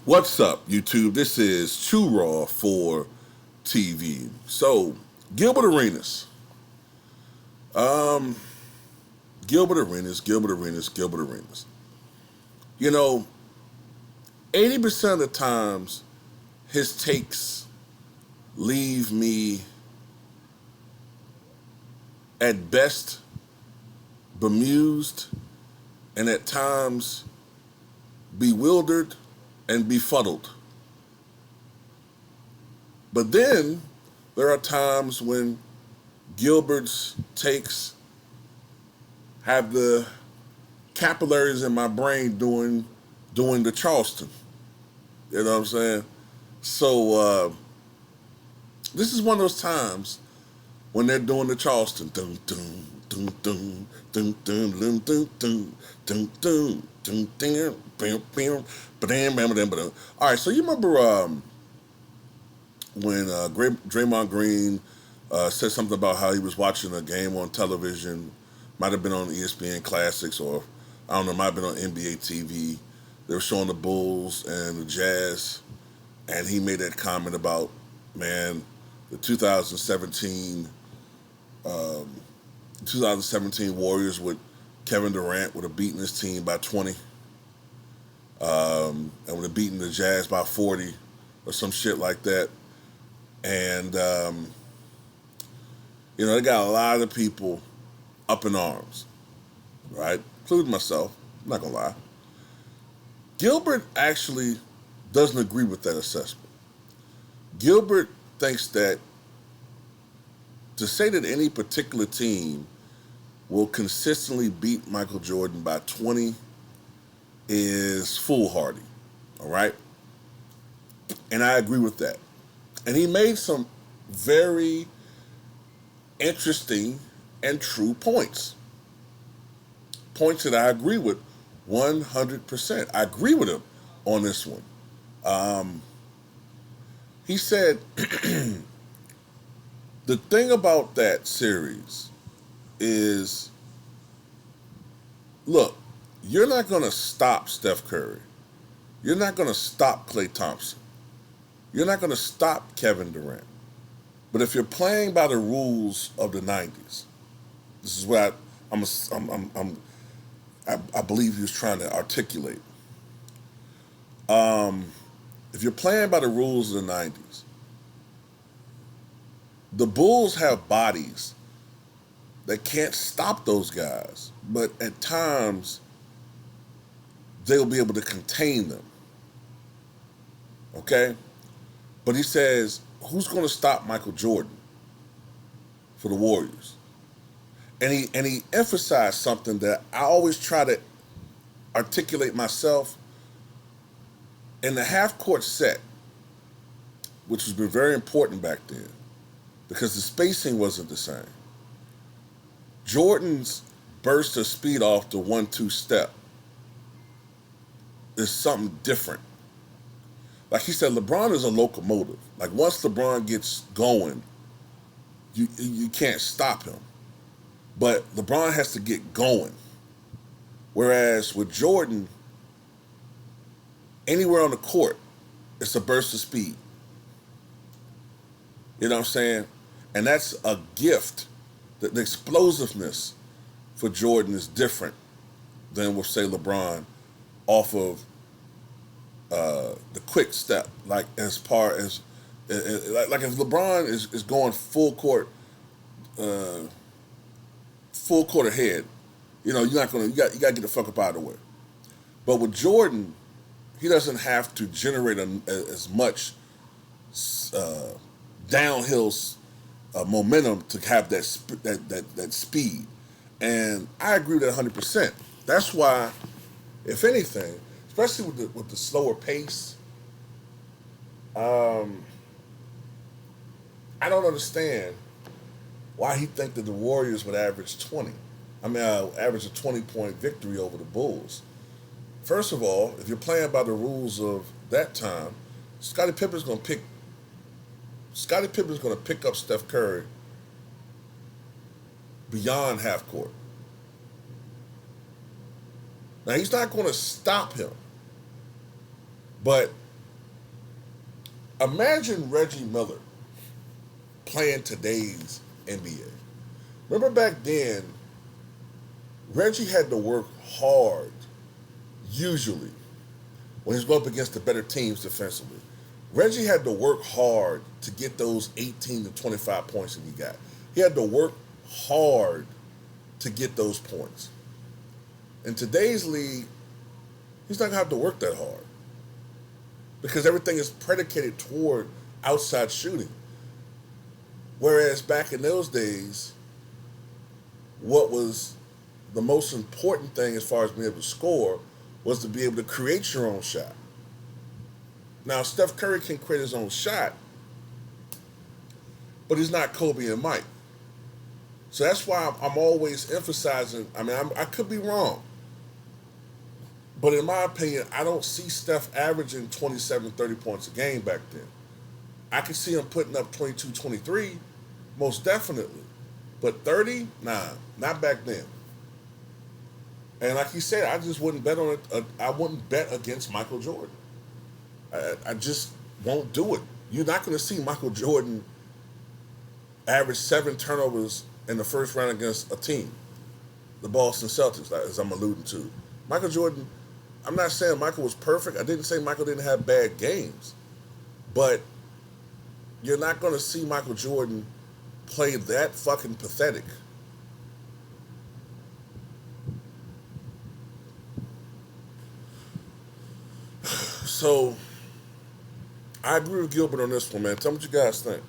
What's up, YouTube? This is Too Raw for TV. So, Gilbert Arenas. Um, Gilbert Arenas, Gilbert Arenas, Gilbert Arenas. You know, 80% of the times his takes leave me at best bemused and at times bewildered and befuddled. But then there are times when Gilbert's takes have the capillaries in my brain doing the Charleston. You know what I'm saying? So this is one of those times when they're doing the Charleston. Dun, dun, dun, dun, dun, dun, dun, dun, dun, dun, dun, dun, dun, bam, bam, ba-dam, bam, bam, bam. All right, so you remember when Draymond Green said something about how he was watching a game on television, might have been on ESPN Classics, or I don't know, might have been on NBA TV. They were showing the Bulls and the Jazz, and he made that comment about, man, the 2017 Warriors with Kevin Durant would have beaten his team by 20, and would have beaten the Jazz by 40 or some shit like that. And they got a lot of people up in arms, right? Including myself. I'm not gonna lie. Gilbert actually doesn't agree with that assessment. Gilbert thinks that to say that any particular team will consistently beat Michael Jordan by 20 is foolhardy, all right? And I agree with that. And he made some very interesting and true points. Points that I agree with 100%. I agree with him on this one. He said, the thing about that series is, look, you're not going to stop Steph Curry. You're not going to stop Klay Thompson. You're not going to stop Kevin Durant. But if you're playing by the rules of the 90s, this is what I believe he was trying to articulate. If you're playing by the rules of the 90s, the Bulls have bodies that can't stop those guys, but at times they'll be able to contain them. Okay? But he says, who's going to stop Michael Jordan for the Warriors? And he emphasized something that I always try to articulate myself. In the half court set, which has been very important back then, because the spacing wasn't the same. Jordan's burst of speed off the 1-2 step is something different. Like he said, LeBron is a locomotive. Like once LeBron gets going, you can't stop him. But LeBron has to get going. Whereas with Jordan, anywhere on the court, it's a burst of speed. You know what I'm saying? And that's a gift. The explosiveness for Jordan is different than with, say, LeBron off of the quick step. Like as far as, like if LeBron is going full court ahead, you're not gonna, you got to get the fuck up out of the way. But with Jordan, he doesn't have to generate as much downhill momentum to have that speed. And I agree with that 100%. That's why, if anything, especially with the slower pace, I don't understand why he think that the Warriors would average 20. Average a 20-point victory over the Bulls. First of all, if you're playing by the rules of that time, Scottie Pippen's going to pick up Steph Curry beyond half court. Now he's not going to stop him, but Imagine Reggie Miller playing today's NBA. Remember back then, Reggie had to work hard, usually, when he's going up against the better teams defensively. Reggie had to work hard to get those 18 to 25 points that he got. He had to work hard to get those points. In today's league, he's not going to have to work that hard because everything is predicated toward outside shooting. Whereas back in those days, what was the most important thing as far as being able to score was to be able to create your own shot. Now, Steph Curry can create his own shot, but he's not Kobe and Mike. So that's why I'm always emphasizing. I mean, I could be wrong, but in my opinion, I don't see Steph averaging 27, 30 points a game back then. I can see him putting up 22, 23, most definitely. But 30, nah, not back then. And like he said, I just wouldn't bet on it. I wouldn't bet against Michael Jordan. I just won't do it. You're not going to see Michael Jordan average 7 turnovers in the first round against a team, the Boston Celtics, as I'm alluding to. Michael Jordan, I'm not saying Michael was perfect. I didn't say Michael didn't have bad games. But you're not going to see Michael Jordan play that fucking pathetic. So, I agree with Gilbert on this one, man. Tell me what you guys think.